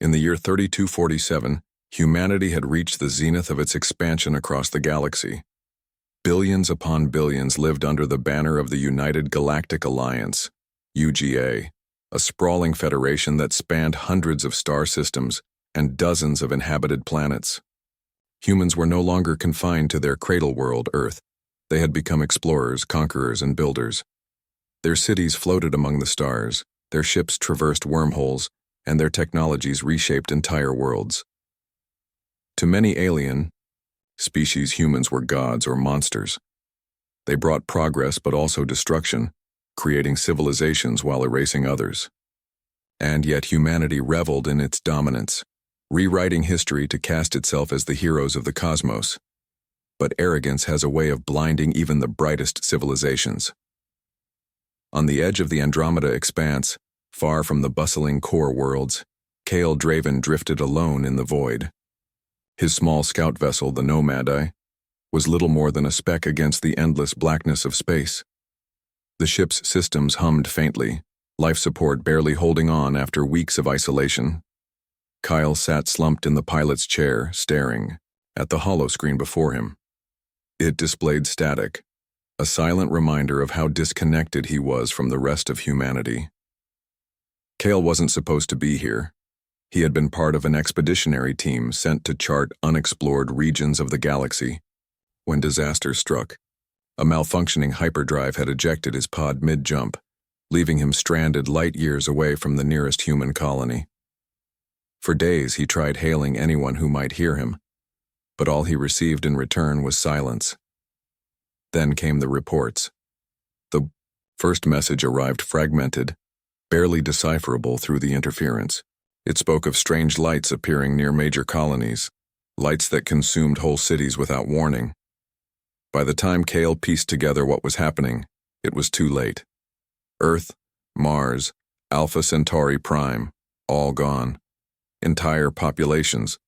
In the year 3247, humanity had reached the zenith of its expansion across the galaxy. Billions upon billions lived under the banner of the United Galactic Alliance, UGA, a sprawling federation that spanned hundreds of star systems and dozens of inhabited planets. Humans were no longer confined to their cradle world, Earth. They had become explorers, conquerors, and builders. Their cities floated among the stars, their ships traversed wormholes, and their technologies reshaped entire worlds. To many alien species, humans were gods or monsters. They brought progress but also destruction, creating civilizations while erasing others. And yet humanity reveled in its dominance, rewriting history to cast itself as the heroes of the cosmos. But arrogance has a way of blinding even the brightest civilizations. On the edge of the Andromeda expanse, far from the bustling core worlds, Kale Draven drifted alone in the void. His small scout vessel, the Nomad, was little more than a speck against the endless blackness of space. The ship's systems hummed faintly, life support barely holding on after weeks of isolation. Kyle sat slumped in the pilot's chair, staring at the holoscreen before him. It displayed static, a silent reminder of how disconnected he was from the rest of humanity. Kale wasn't supposed to be here. He had been part of an expeditionary team sent to chart unexplored regions of the galaxy. When disaster struck, a malfunctioning hyperdrive had ejected his pod mid-jump, leaving him stranded light years away from the nearest human colony. For days he tried hailing anyone who might hear him, but all he received in return was silence. Then came the reports. The first message arrived fragmented, barely decipherable through the interference. It spoke of strange lights appearing near major colonies, lights that consumed whole cities without warning. By the time Kale pieced together what was happening, it was too late. Earth, Mars, Alpha Centauri Prime, all gone. Entire populations,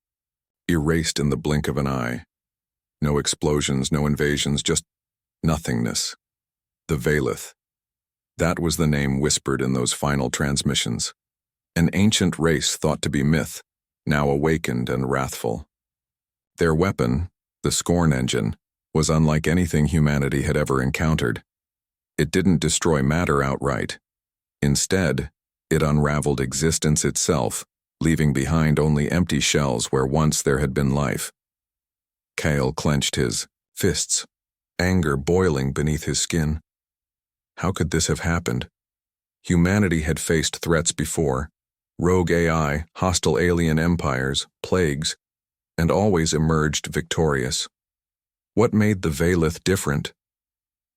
erased in the blink of an eye. No explosions, no invasions, just nothingness. The Valith. That was the name whispered in those final transmissions. An ancient race thought to be myth, now awakened and wrathful. Their weapon, the Scorn engine, was unlike anything humanity had ever encountered. It didn't destroy matter outright. Instead, it unraveled existence itself, leaving behind only empty shells where once there had been life. Kale clenched his fists, anger boiling beneath his skin. How could this have happened? Humanity had faced threats before. Rogue AI, hostile alien empires, plagues, and always emerged victorious. What made the Valith different?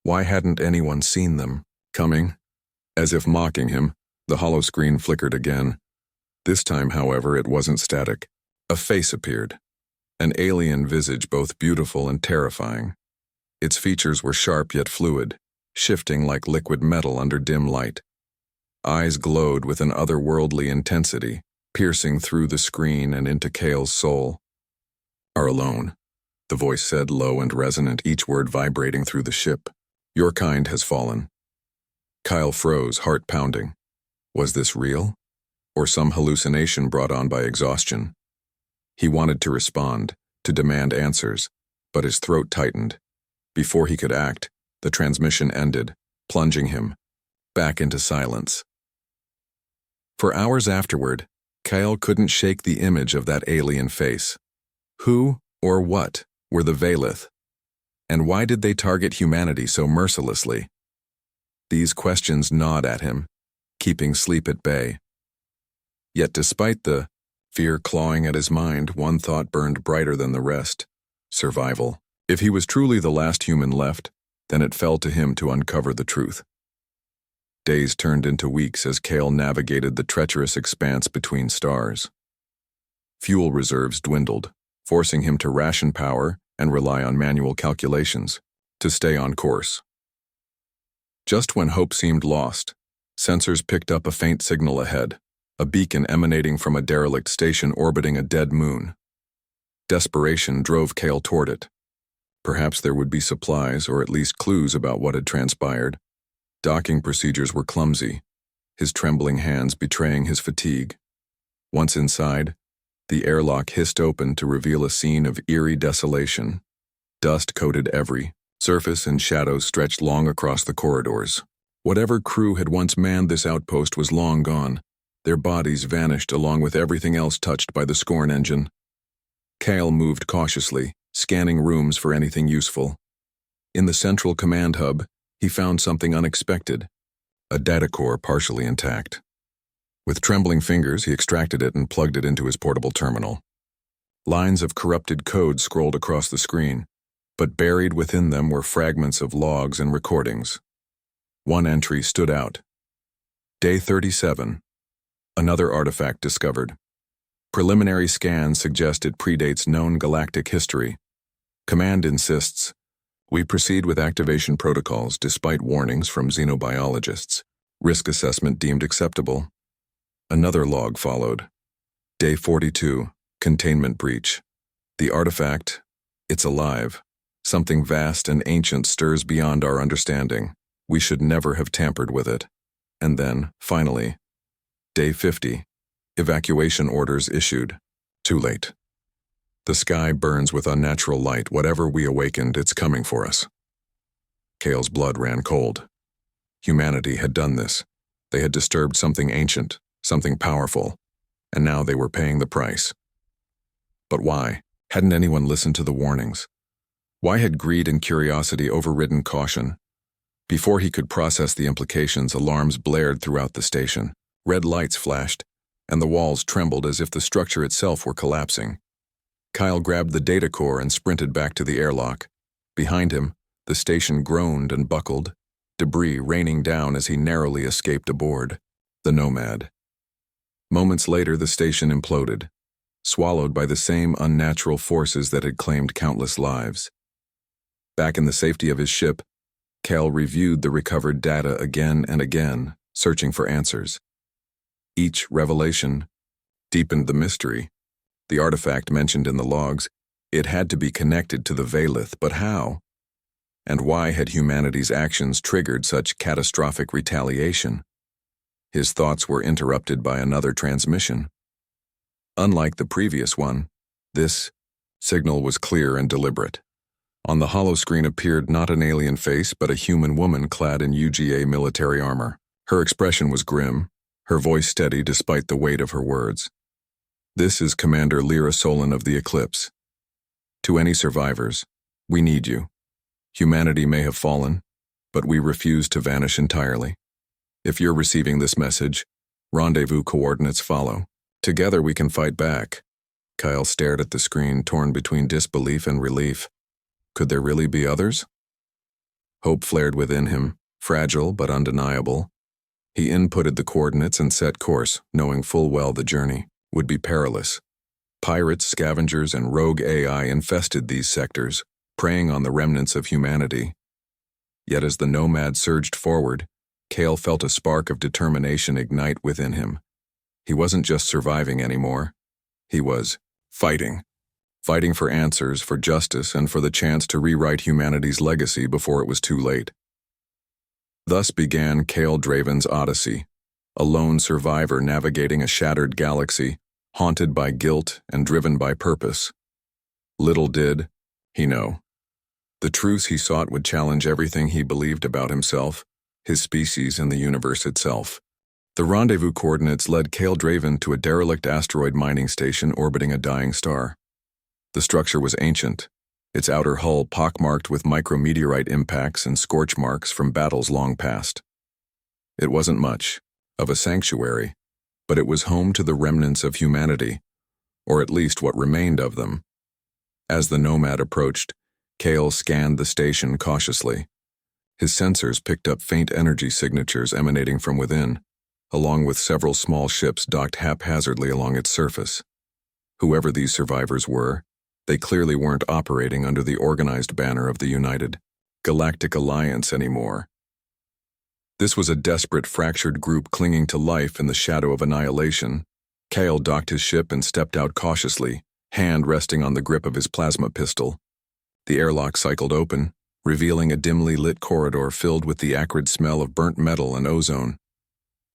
Why hadn't anyone seen them coming? As if mocking him, the holoscreen flickered again. This time, however, it wasn't static. A face appeared. An alien visage both beautiful and terrifying. Its features were sharp yet fluid, shifting like liquid metal under dim light. Eyes glowed with an otherworldly intensity, piercing through the screen and into Kale's soul. "Are alone," the voice said, low and resonant, each word vibrating through the ship. "Your kind has fallen." Kyle froze, heart pounding. Was this real? Or some hallucination brought on by exhaustion? He wanted to respond, to demand answers, but his throat tightened. Before he could act, the transmission ended, plunging him back into silence. For hours afterward, Kyle couldn't shake the image of that alien face. Who, or what, were the Valith? And why did they target humanity so mercilessly? These questions gnawed at him, keeping sleep at bay. Yet despite the fear clawing at his mind, one thought burned brighter than the rest: survival. If he was truly the last human left, then it fell to him to uncover the truth. Days turned into weeks as Kale navigated the treacherous expanse between stars. Fuel reserves dwindled, forcing him to ration power and rely on manual calculations to stay on course. Just when hope seemed lost, sensors picked up a faint signal ahead, a beacon emanating from a derelict station orbiting a dead moon. Desperation drove Kale toward it. Perhaps there would be supplies or at least clues about what had transpired. Docking procedures were clumsy, his trembling hands betraying his fatigue. Once inside, the airlock hissed open to reveal a scene of eerie desolation. Dust coated every surface and shadows stretched long across the corridors. Whatever crew had once manned this outpost was long gone. Their bodies vanished along with everything else touched by the Scorn engine. Kale moved cautiously, scanning rooms for anything useful. In the central command hub, he found something unexpected, a data core partially intact. With trembling fingers, he extracted it and plugged it into his portable terminal. Lines of corrupted code scrolled across the screen, but buried within them were fragments of logs and recordings. One entry stood out. Day 37. Another artifact discovered. Preliminary scans suggest it predates known galactic history. Command insists, we proceed with activation protocols despite warnings from xenobiologists. Risk assessment deemed acceptable. Another log followed. Day 42. Containment breach. The artifact, it's alive. Something vast and ancient stirs beyond our understanding. We should never have tampered with it. And then, finally, Day 50. Evacuation orders issued. Too late. The sky burns with unnatural light. Whatever we awakened, it's coming for us. Kale's blood ran cold. Humanity had done this. They had disturbed something ancient, something powerful, and now they were paying the price. But why? Hadn't anyone listened to the warnings? Why had greed and curiosity overridden caution? Before he could process the implications, alarms blared throughout the station. Red lights flashed, and the walls trembled as if the structure itself were collapsing. Kyle grabbed the data core and sprinted back to the airlock. Behind him, the station groaned and buckled, debris raining down as he narrowly escaped aboard the Nomad. Moments later, the station imploded, swallowed by the same unnatural forces that had claimed countless lives. Back in the safety of his ship, Cal reviewed the recovered data again and again, searching for answers. Each revelation deepened the mystery. The artifact mentioned in the logs, it had to be connected to the Valith, but how? And why had humanity's actions triggered such catastrophic retaliation? His thoughts were interrupted by another transmission. Unlike the previous one, this signal was clear and deliberate. On the holoscreen appeared not an alien face, but a human woman clad in UGA military armor. Her expression was grim, her voice steady despite the weight of her words. This is Commander Lyra Solon of the Eclipse. To any survivors, we need you. Humanity may have fallen, but we refuse to vanish entirely. If you're receiving this message, rendezvous coordinates follow. Together we can fight back. Kyle stared at the screen, torn between disbelief and relief. Could there really be others? Hope flared within him, fragile but undeniable. He inputted the coordinates and set course, knowing full well the journey would be perilous. Pirates, scavengers, and rogue AI infested these sectors, preying on the remnants of humanity. Yet as the Nomad surged forward, Kale felt a spark of determination ignite within him. He wasn't just surviving anymore. He was fighting. Fighting for answers, for justice, and for the chance to rewrite humanity's legacy before it was too late. Thus began Kale Draven's odyssey, a lone survivor navigating a shattered galaxy, haunted by guilt and driven by purpose. Little did he know. The truths he sought would challenge everything he believed about himself, his species, and the universe itself. The rendezvous coordinates led Kale Draven to a derelict asteroid mining station orbiting a dying star. The structure was ancient, its outer hull pockmarked with micrometeorite impacts and scorch marks from battles long past. It wasn't much of a sanctuary, but it was home to the remnants of humanity, or at least what remained of them. As the Nomad approached, Kale scanned the station cautiously. His sensors picked up faint energy signatures emanating from within, along with several small ships docked haphazardly along its surface. Whoever these survivors were, they clearly weren't operating under the organized banner of the United Galactic Alliance anymore. This was a desperate, fractured group clinging to life in the shadow of annihilation. Kale docked his ship and stepped out cautiously, hand resting on the grip of his plasma pistol. The airlock cycled open, revealing a dimly lit corridor filled with the acrid smell of burnt metal and ozone.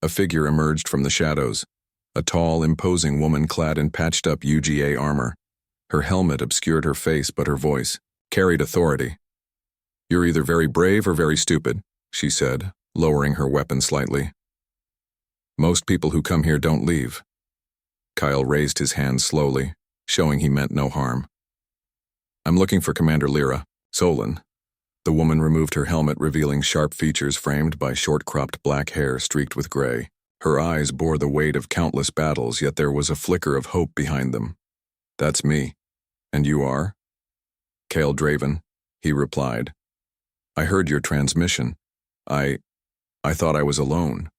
A figure emerged from the shadows, a tall, imposing woman clad in patched-up UGA armor. Her helmet obscured her face, but her voice carried authority. "You're either very brave or very stupid," she said, lowering her weapon slightly. "Most people who come here don't leave." Kyle raised his hand slowly, showing he meant no harm. "I'm looking for Commander Lyra, Solon." The woman removed her helmet, revealing sharp features framed by short-cropped black hair streaked with gray. Her eyes bore the weight of countless battles, yet there was a flicker of hope behind them. "That's me. And you are?" "Cale Draven," he replied. "I heard your transmission. I thought I was alone."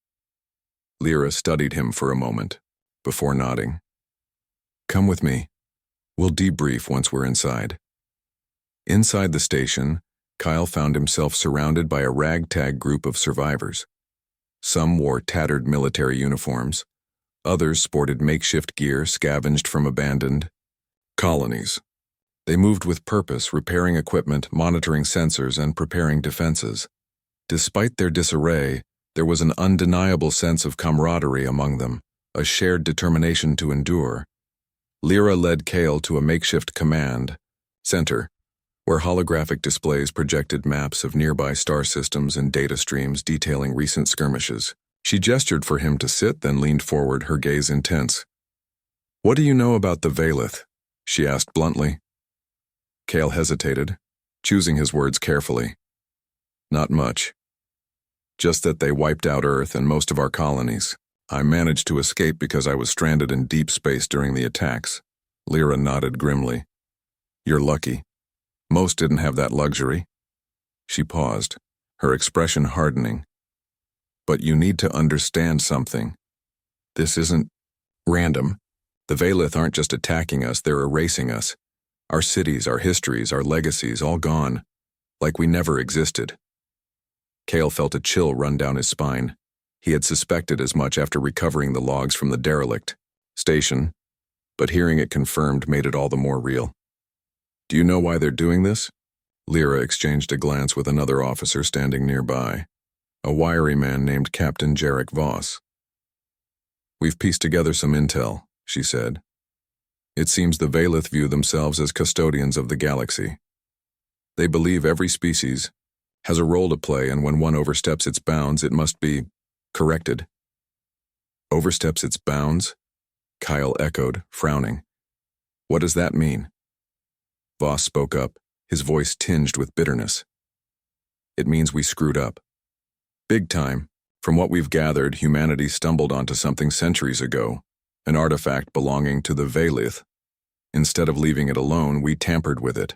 Lyra studied him for a moment, before nodding. "Come with me. We'll debrief once we're inside." Inside the station, Kyle found himself surrounded by a ragtag group of survivors. Some wore tattered military uniforms. Others sported makeshift gear scavenged from abandoned colonies. They moved with purpose, repairing equipment, monitoring sensors, and preparing defenses. Despite their disarray, there was an undeniable sense of camaraderie among them, a shared determination to endure. Lyra led Cale to a makeshift command center, where holographic displays projected maps of nearby star systems and data streams detailing recent skirmishes. She gestured for him to sit, then leaned forward, her gaze intense. "What do you know about the Valith?" she asked bluntly. Cale hesitated, choosing his words carefully. "Not much. Just that they wiped out Earth and most of our colonies. I managed to escape because I was stranded in deep space during the attacks." Lyra nodded grimly. "You're lucky. Most didn't have that luxury." She paused, her expression hardening. "But you need to understand something. This isn't random. The Valith aren't just attacking us, they're erasing us. Our cities, our histories, our legacies, all gone. Like we never existed." Cale felt a chill run down his spine. He had suspected as much after recovering the logs from the derelict station, but hearing it confirmed made it all the more real. "Do you know why they're doing this?" Lyra exchanged a glance with another officer standing nearby, a wiry man named Captain Jarek Voss. "We've pieced together some intel," she said. "It seems the Valith view themselves as custodians of the galaxy. They believe every species has a role to play, and when one oversteps its bounds, it must be corrected." "Oversteps its bounds?" Kyle echoed, frowning. "What does that mean?" Voss spoke up, his voice tinged with bitterness. "It means we screwed up. Big time. From what we've gathered, humanity stumbled onto something centuries ago, an artifact belonging to the Valith. Instead of leaving it alone, we tampered with it.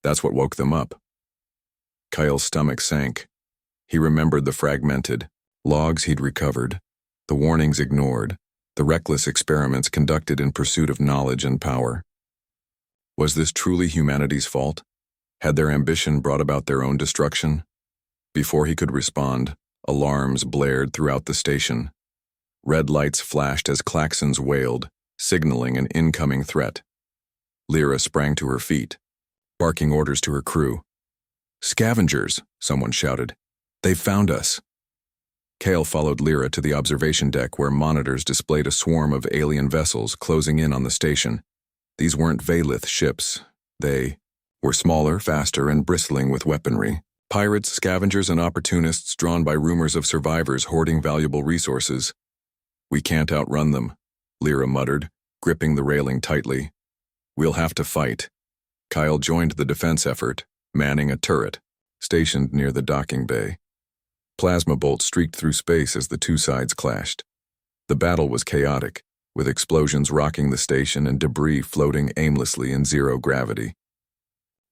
That's what woke them up." Kyle's stomach sank. He remembered the fragmented logs he'd recovered, the warnings ignored, the reckless experiments conducted in pursuit of knowledge and power. Was this truly humanity's fault? Had their ambition brought about their own destruction? Before he could respond, alarms blared throughout the station. Red lights flashed as klaxons wailed, signaling an incoming threat. Lyra sprang to her feet, barking orders to her crew. "Scavengers!" someone shouted. "They've found us!" Cale followed Lyra to the observation deck, where monitors displayed a swarm of alien vessels closing in on the station. These weren't Valith ships. They were smaller, faster, and bristling with weaponry. Pirates, scavengers, and opportunists drawn by rumors of survivors hoarding valuable resources. "We can't outrun them," Lyra muttered, gripping the railing tightly. "We'll have to fight." Kyle joined the defense effort, manning a turret, stationed near the docking bay. Plasma bolts streaked through space as the two sides clashed. The battle was chaotic, with explosions rocking the station and debris floating aimlessly in zero gravity.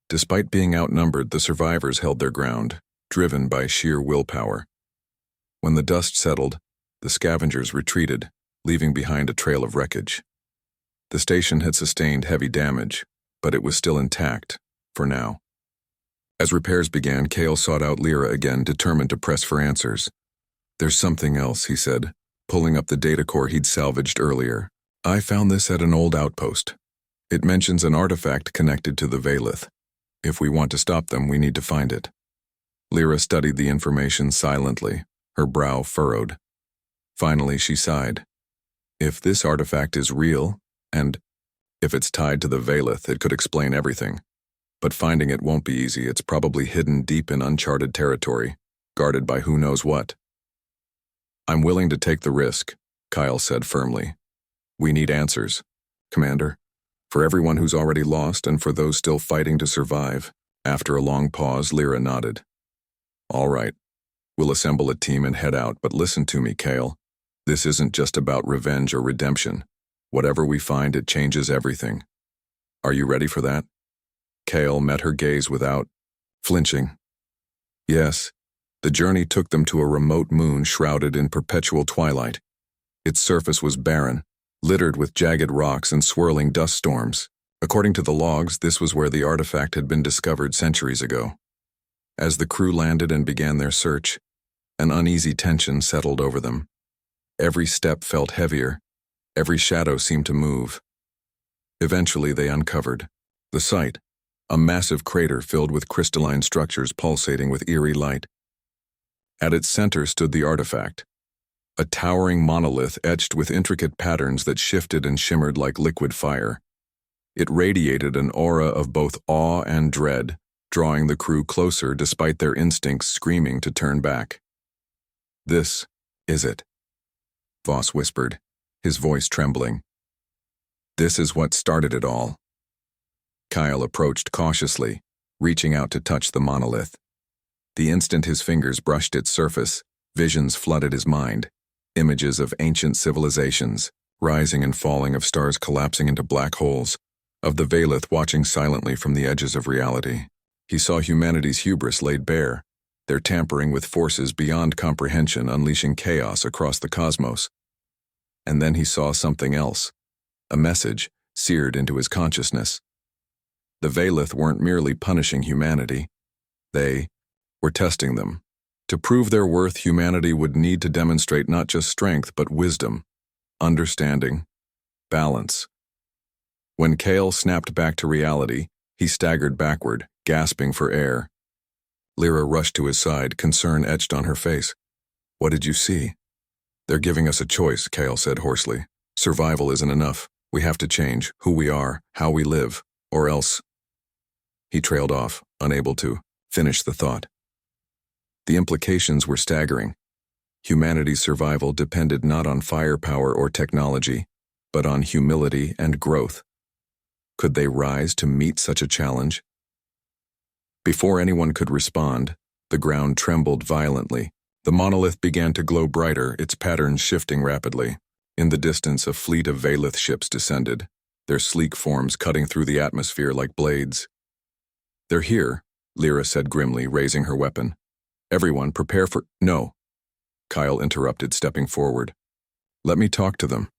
Despite being outnumbered, the survivors held their ground, driven by sheer willpower. When the dust settled, the scavengers retreated, leaving behind a trail of wreckage. The station had sustained heavy damage, but it was still intact, for now. As repairs began, Cale sought out Lyra again, determined to press for answers. "There's something else," he said, pulling up the data core he'd salvaged earlier. "I found this at an old outpost. It mentions an artifact connected to the Valith. If we want to stop them, we need to find it." Lyra studied the information silently, her brow furrowed. Finally, she sighed. If this artifact is real, and if it's tied to the Valeth, it could explain everything. But finding it won't be easy. It's probably hidden deep in uncharted territory, guarded by who knows what. I'm willing to take the risk, Kyle said firmly. We need answers, Commander. For everyone who's already lost and for those still fighting to survive. After a long pause, Lyra nodded. All right. We'll assemble a team and head out, but listen to me, Kale. This isn't just about revenge or redemption. Whatever we find, it changes everything. Are you ready for that? Kale met her gaze without flinching. Yes. The journey took them to a remote moon shrouded in perpetual twilight. Its surface was barren, littered with jagged rocks and swirling dust storms. According to the logs, this was where the artifact had been discovered centuries ago. As the crew landed and began their search, an uneasy tension settled over them. Every step felt heavier. Every shadow seemed to move. Eventually they uncovered the site, a massive crater filled with crystalline structures pulsating with eerie light. At its center stood the artifact, a towering monolith etched with intricate patterns that shifted and shimmered like liquid fire. It radiated an aura of both awe and dread, drawing the crew closer despite their instincts screaming to turn back. This is it, Voss whispered, his voice trembling. This is what started it all. Kyle approached cautiously, reaching out to touch the monolith. The instant his fingers brushed its surface, visions flooded his mind, images of ancient civilizations, rising and falling, of stars collapsing into black holes, of the Valeth watching silently from the edges of reality. He saw humanity's hubris laid bare, their tampering with forces beyond comprehension unleashing chaos across the cosmos. And then he saw something else, a message seared into his consciousness. The Valeth weren't merely punishing humanity. They were testing them. To prove their worth, humanity would need to demonstrate not just strength but wisdom, understanding, balance. When Kale snapped back to reality, he staggered backward, gasping for air. Lyra rushed to his side, concern etched on her face. What did you see? They're giving us a choice, Kale said hoarsely. Survival isn't enough. We have to change who we are, how we live, or else. He trailed off, unable to finish the thought. The implications were staggering. Humanity's survival depended not on firepower or technology, but on humility and growth. Could they rise to meet such a challenge? Before anyone could respond, the ground trembled violently. The monolith began to glow brighter, its patterns shifting rapidly. In the distance, a fleet of Valeth ships descended, their sleek forms cutting through the atmosphere like blades. They're here, Lyra said grimly, raising her weapon. Everyone, prepare for— No, Kyle interrupted, stepping forward. Let me talk to them.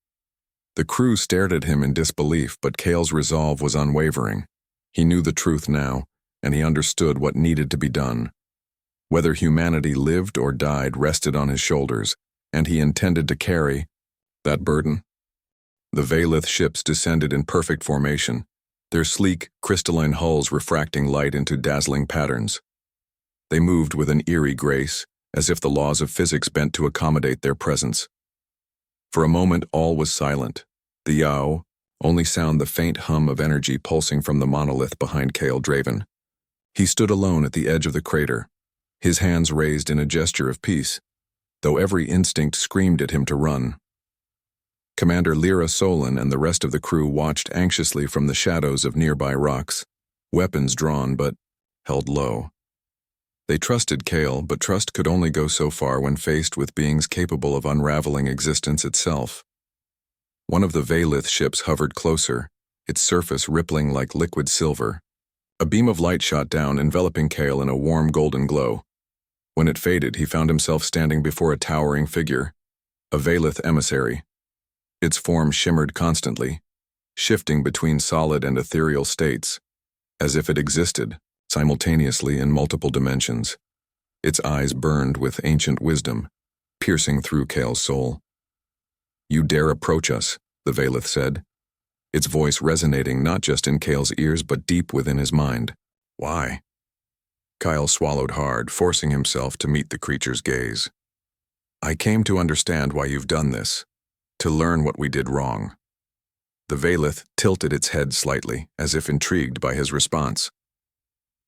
The crew stared at him in disbelief, but Kale's resolve was unwavering. He knew the truth now, and he understood what needed to be done. Whether humanity lived or died rested on his shoulders, and he intended to carry that burden. The Valeth ships descended in perfect formation, their sleek, crystalline hulls refracting light into dazzling patterns. They moved with an eerie grace, as if the laws of physics bent to accommodate their presence. For a moment, all was silent. The yow only sound the faint hum of energy pulsing from the monolith behind Kale Draven. He stood alone at the edge of the crater, his hands raised in a gesture of peace, though every instinct screamed at him to run. Commander Lyra Solon and the rest of the crew watched anxiously from the shadows of nearby rocks, weapons drawn but held low. They trusted Kale, but trust could only go so far when faced with beings capable of unraveling existence itself. One of the Valeth ships hovered closer, its surface rippling like liquid silver. A beam of light shot down, enveloping Kale in a warm golden glow. When it faded, he found himself standing before a towering figure, a Valeth emissary. Its form shimmered constantly, shifting between solid and ethereal states, as if it existed simultaneously in multiple dimensions. Its eyes burned with ancient wisdom, piercing through Kale's soul. You dare approach us, the Valeth said, its voice resonating not just in Kale's ears but deep within his mind. Why? Kyle swallowed hard, forcing himself to meet the creature's gaze. I came to understand why you've done this, to learn what we did wrong. The Valeth tilted its head slightly, as if intrigued by his response.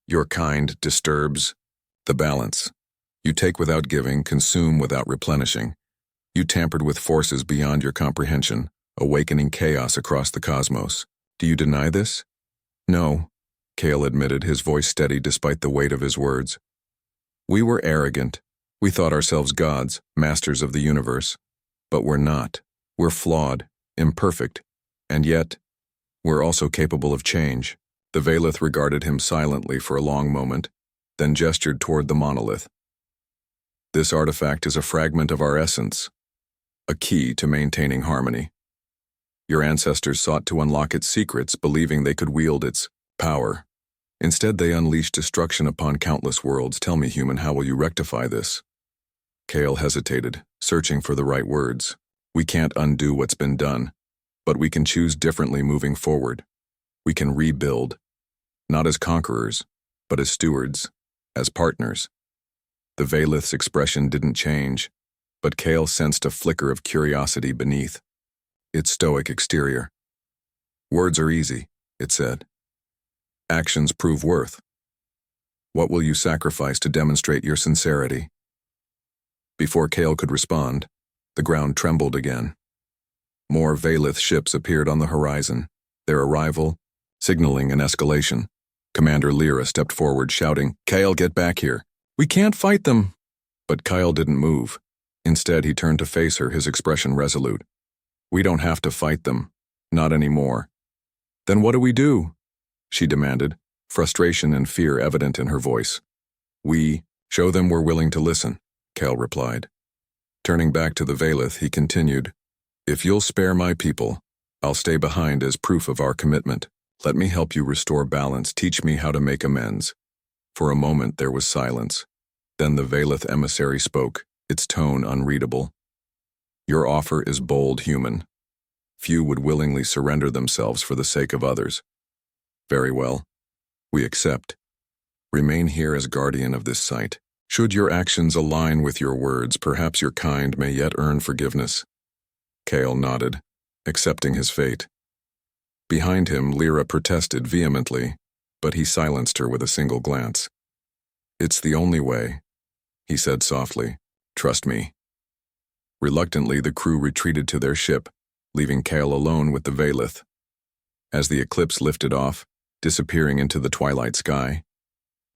Your kind disturbs the balance. You take without giving, consume without replenishing. You tampered with forces beyond your comprehension, awakening chaos across the cosmos. Do you deny this? No, Kale admitted, his voice steady despite the weight of his words. We were arrogant. We thought ourselves gods, masters of the universe. But we're not. We're flawed, imperfect, and yet, we're also capable of change. The Valeth regarded him silently for a long moment, then gestured toward the monolith. This artifact is a fragment of our essence, a key to maintaining harmony. Your ancestors sought to unlock its secrets, believing they could wield its power. Instead, they unleashed destruction upon countless worlds. Tell me, human, how will you rectify this? Kale hesitated, searching for the right words. We can't undo what's been done, but we can choose differently moving forward. We can rebuild, not as conquerors, but as stewards, as partners. The Valeth's expression didn't change, but Kale sensed a flicker of curiosity beneath its stoic exterior. Words are easy, it said. Actions prove worth. What will you sacrifice to demonstrate your sincerity? Before Kale could respond, the ground trembled again. More Valeth ships appeared on the horizon, their arrival signaling an escalation. Commander Lyra stepped forward, shouting, Kale, get back here. We can't fight them. But Kyle didn't move. Instead, he turned to face her, his expression resolute. We don't have to fight them. Not anymore. Then what do we do? She demanded, frustration and fear evident in her voice. We show them we're willing to listen, Kale replied. Turning back to the Valeth, he continued, If you'll spare my people, I'll stay behind as proof of our commitment. Let me help you restore balance. Teach me how to make amends. For a moment there was silence. Then the Valeth emissary spoke, its tone unreadable. Your offer is bold, human. Few would willingly surrender themselves for the sake of others. Very well. We accept. Remain here as guardian of this site. Should your actions align with your words, perhaps your kind may yet earn forgiveness. Kale nodded, accepting his fate. Behind him, Lyra protested vehemently, but he silenced her with a single glance. It's the only way, he said softly. Trust me. Reluctantly, the crew retreated to their ship, leaving Kale alone with the Valeth. As the eclipse lifted off, disappearing into the twilight sky,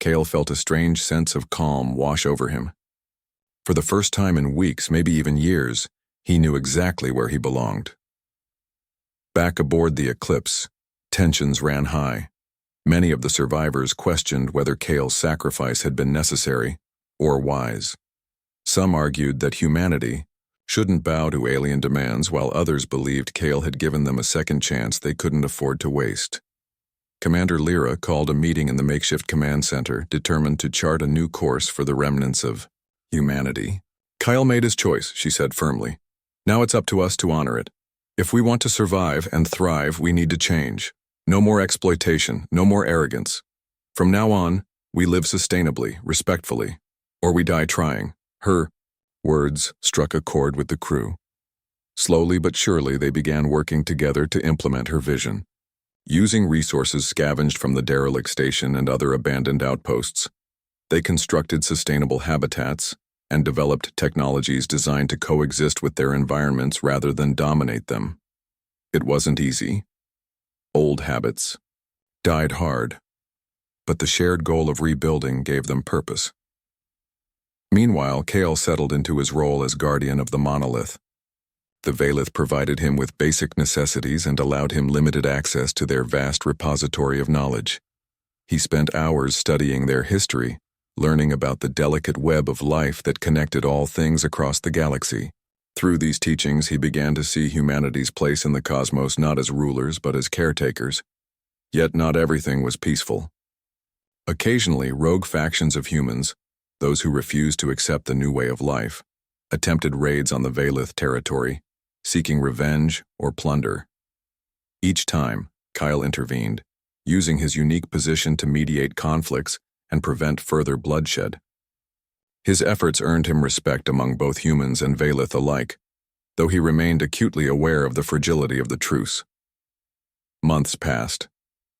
Kale felt a strange sense of calm wash over him. For the first time in weeks, maybe even years, he knew exactly where he belonged. Back aboard the Eclipse, tensions ran high. Many of the survivors questioned whether Kale's sacrifice had been necessary or wise. Some argued that humanity shouldn't bow to alien demands, while others believed Kale had given them a second chance they couldn't afford to waste. Commander Lyra called a meeting in the makeshift command center, determined to chart a new course for the remnants of humanity. Kyle made his choice, she said firmly. Now it's up to us to honor it. If we want to survive and thrive, we need to change. No more exploitation, no more arrogance. From now on, we live sustainably, respectfully, or we die trying. Her words struck a chord with the crew. Slowly but surely, they began working together to implement her vision. Using resources scavenged from the derelict station and other abandoned outposts, they constructed sustainable habitats and developed technologies designed to coexist with their environments rather than dominate them. It wasn't easy. Old habits died hard, but the shared goal of rebuilding gave them purpose. Meanwhile, Kale settled into his role as guardian of the monolith. The Valeth provided him with basic necessities and allowed him limited access to their vast repository of knowledge. He spent hours studying their history, learning about the delicate web of life that connected all things across the galaxy. Through these teachings, he began to see humanity's place in the cosmos not as rulers but as caretakers. Yet not everything was peaceful. Occasionally, rogue factions of humans, those who refused to accept the new way of life, attempted raids on the Valeth territory, seeking revenge or plunder. Each time, Kyle intervened, using his unique position to mediate conflicts and prevent further bloodshed. His efforts earned him respect among both humans and Valeth alike. though he remained acutely aware of the fragility of the truce. Months passed,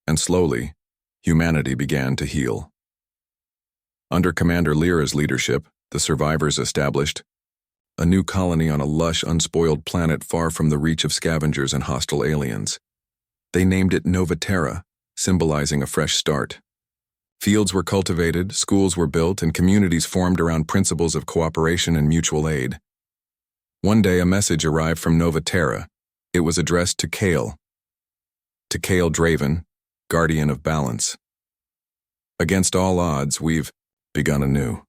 and slowly, humanity began to heal. Under Commander Lyra's leadership, the survivors established a new colony on a lush, unspoiled planet far from the reach of scavengers and hostile aliens. They named it Nova Terra, symbolizing a fresh start. Fields were cultivated, schools were built, and communities formed around principles of cooperation and mutual aid. One day, a message arrived from Nova Terra. It was addressed to Kale. To Kale Draven, guardian of balance. Against all odds, we've begun anew.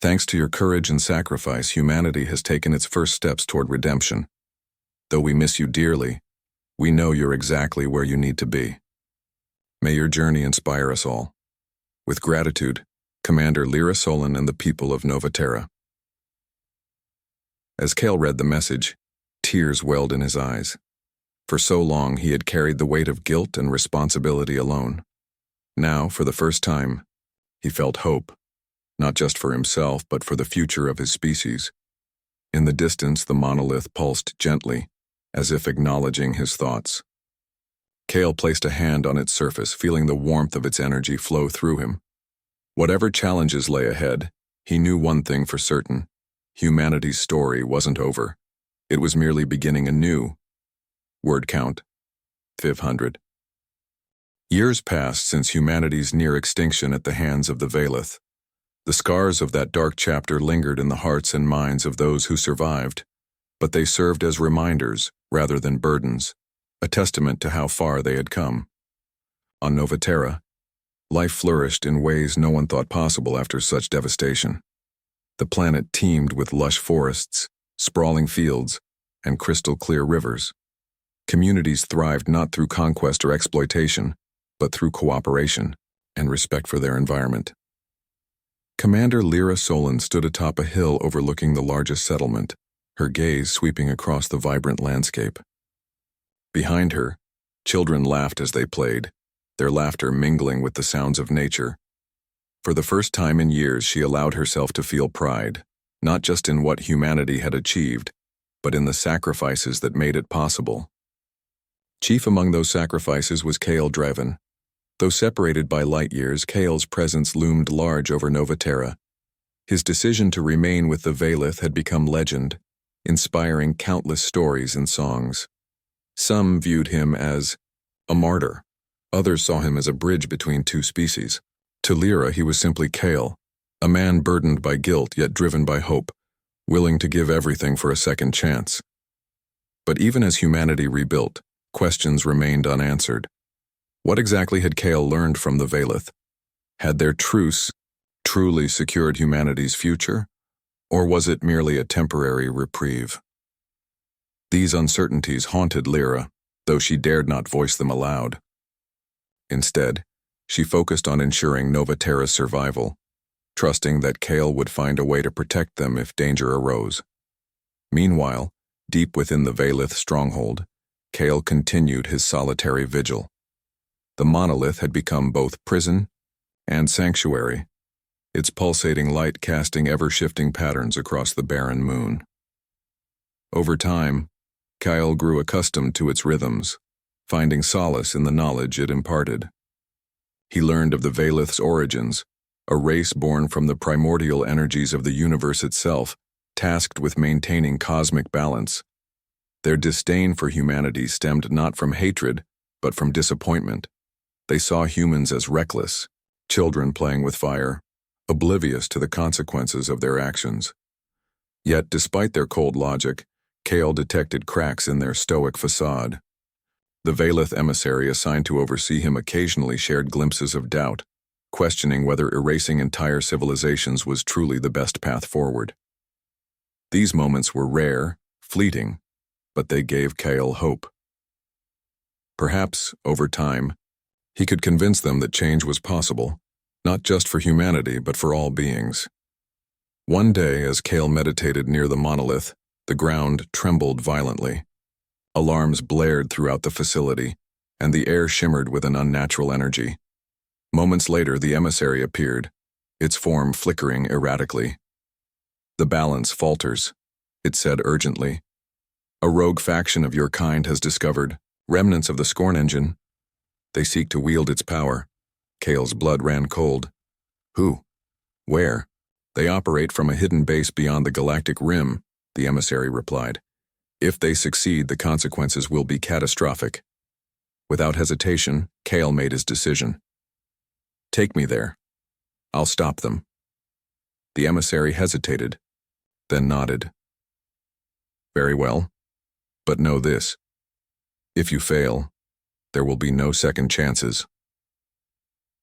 Thanks to your courage and sacrifice, humanity has taken its first steps toward redemption. Though we miss you dearly, we know you're exactly where you need to be. May your journey inspire us all. With gratitude, Commander Lyra Solon and the people of Nova Terra. As Kale read the message, tears welled in his eyes. For so long, he had carried the weight of guilt and responsibility alone. Now, for the first time, he felt hope, not just for himself, but for the future of his species. In the distance, the monolith pulsed gently, as if acknowledging his thoughts. Kale placed a hand on its surface, feeling the warmth of its energy flow through him. Whatever challenges lay ahead, he knew one thing for certain. Humanity's story wasn't over. It was merely beginning anew. Word count, 500. Years passed since humanity's near extinction at the hands of the Valeth. The scars of that dark chapter lingered in the hearts and minds of those who survived, but they served as reminders rather than burdens, a testament to how far they had come. On Nova Terra, life flourished in ways no one thought possible after such devastation. The planet teemed with lush forests, sprawling fields, and crystal-clear rivers. Communities thrived not through conquest or exploitation, but through cooperation and respect for their environment. Commander Lyra Solon stood atop a hill overlooking the largest settlement, her gaze sweeping across the vibrant landscape. Behind her, children laughed as they played, their laughter mingling with the sounds of nature. For the first time in years, she allowed herself to feel pride, not just in what humanity had achieved, but in the sacrifices that made it possible. Chief among those sacrifices was Kale Draven. Though separated by light years, Kale's presence loomed large over Nova Terra. His decision to remain with the Valeth had become legend, inspiring countless stories and songs. Some viewed him as a martyr. Others saw him as a bridge between two species. To Lyra, he was simply Kale, a man burdened by guilt yet driven by hope, willing to give everything for a second chance. But even as humanity rebuilt, questions remained unanswered. What exactly had Kale learned from the Valeth? Had their truce truly secured humanity's future, or was it merely a temporary reprieve? These uncertainties haunted Lyra, though she dared not voice them aloud. Instead, she focused on ensuring Nova Terra's survival, trusting that Kale would find a way to protect them if danger arose. Meanwhile, deep within the Valeth stronghold, Kale continued his solitary vigil. The monolith had become both prison and sanctuary, its pulsating light casting ever-shifting patterns across the barren moon. Over time, Kale grew accustomed to its rhythms, finding solace in the knowledge it imparted. He learned of the Valeth's origins, a race born from the primordial energies of the universe itself, tasked with maintaining cosmic balance. Their disdain for humanity stemmed not from hatred, but from disappointment. They saw humans as reckless, children playing with fire, oblivious to the consequences of their actions. Yet, despite their cold logic, Kale detected cracks in their stoic facade. The Valeth emissary assigned to oversee him occasionally shared glimpses of doubt, questioning whether erasing entire civilizations was truly the best path forward. These moments were rare, fleeting, but they gave Kale hope. Perhaps, over time, he could convince them that change was possible, not just for humanity, but for all beings. One day, as Kale meditated near the monolith, the ground trembled violently. Alarms blared throughout the facility, and the air shimmered with an unnatural energy. Moments later, the emissary appeared, its form flickering erratically. The balance falters, it said urgently. A rogue faction of your kind has discovered remnants of the Scorn engine. They seek to wield its power. Kale's blood ran cold. Who? Where? They operate from a hidden base beyond the galactic rim, the emissary replied. If they succeed, the consequences will be catastrophic. Without hesitation, Kale made his decision. Take me there. I'll stop them. The emissary hesitated, then nodded. Very well. But know this. If you fail, there will be no second chances.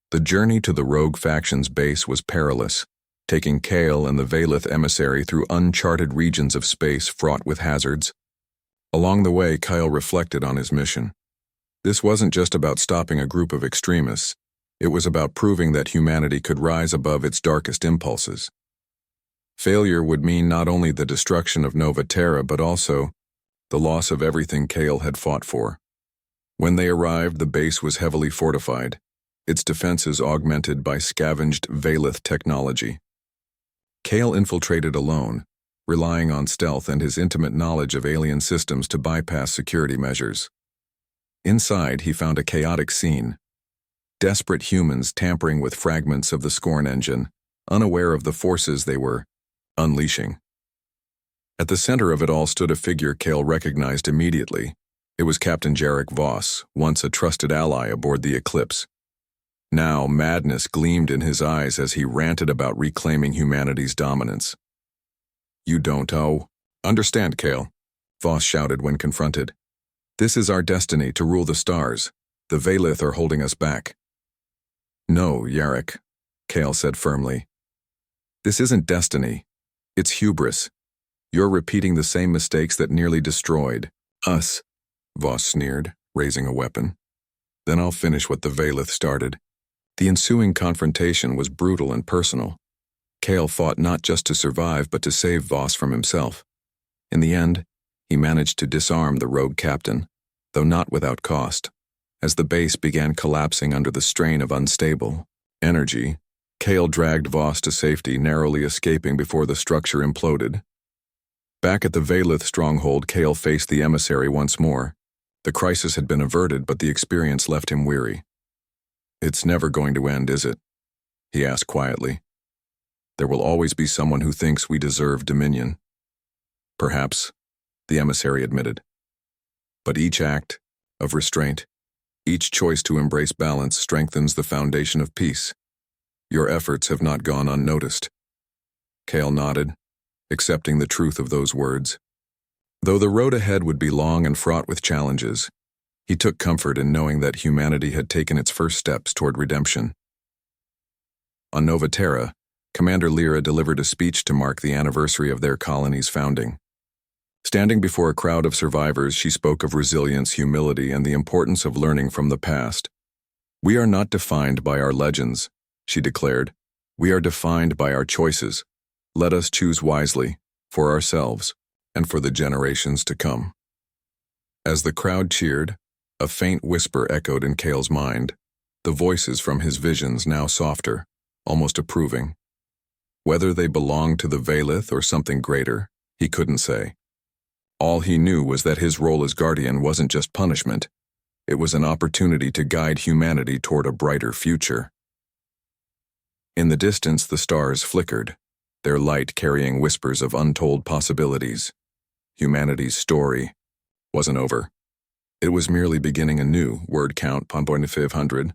The journey to the rogue faction's base was perilous, taking Kale and the Valith emissary through uncharted regions of space fraught with hazards. Along the way, Kyle reflected on his mission. This wasn't just about stopping a group of extremists. It was about proving that humanity could rise above its darkest impulses. Failure would mean not only the destruction of Nova Terra, but also the loss of everything Kale had fought for. When they arrived, the base was heavily fortified, its defenses augmented by scavenged Valith technology. Kale infiltrated alone, relying on stealth and his intimate knowledge of alien systems to bypass security measures. Inside, he found a chaotic scene. Desperate humans tampering with fragments of the Scorn engine, unaware of the forces they were unleashing. At the center of it all stood a figure Kale recognized immediately. It was Captain Jarek Voss, once a trusted ally aboard the Eclipse. Now, madness gleamed in his eyes as he ranted about reclaiming humanity's dominance. You don't understand, Kale, Voss shouted when confronted. This is our destiny to rule the stars. The Valith are holding us back. No, Jarek, Kale said firmly. This isn't destiny. It's hubris. You're repeating the same mistakes that nearly destroyed us, Voss sneered, raising a weapon. Then I'll finish what the Valith started. The ensuing confrontation was brutal and personal. Kale fought not just to survive, but to save Voss from himself. In the end, he managed to disarm the rogue captain, though not without cost. As the base began collapsing under the strain of unstable energy, Kale dragged Voss to safety, narrowly escaping before the structure imploded. Back at the Valith stronghold, Kale faced the emissary once more. The crisis had been averted, but the experience left him weary. It's never going to end, is it? He asked quietly. There will always be someone who thinks we deserve dominion. Perhaps, the emissary admitted. But each act of restraint, each choice to embrace balance strengthens the foundation of peace. Your efforts have not gone unnoticed. Kale nodded, accepting the truth of those words. Though the road ahead would be long and fraught with challenges, he took comfort in knowing that humanity had taken its first steps toward redemption. On Nova Terra, Commander Lyra delivered a speech to mark the anniversary of their colony's founding. Standing before a crowd of survivors, she spoke of resilience, humility, and the importance of learning from the past. We are not defined by our legends, she declared. We are defined by our choices. Let us choose wisely, for ourselves, and for the generations to come. As the crowd cheered, a faint whisper echoed in Kale's mind, the voices from his visions now softer, almost approving. Whether they belonged to the Valith or something greater, he couldn't say. All he knew was that his role as guardian wasn't just punishment. It was an opportunity to guide humanity toward a brighter future. In the distance, the stars flickered, their light carrying whispers of untold possibilities. Humanity's story wasn't over. It was merely beginning anew, word count 1.500.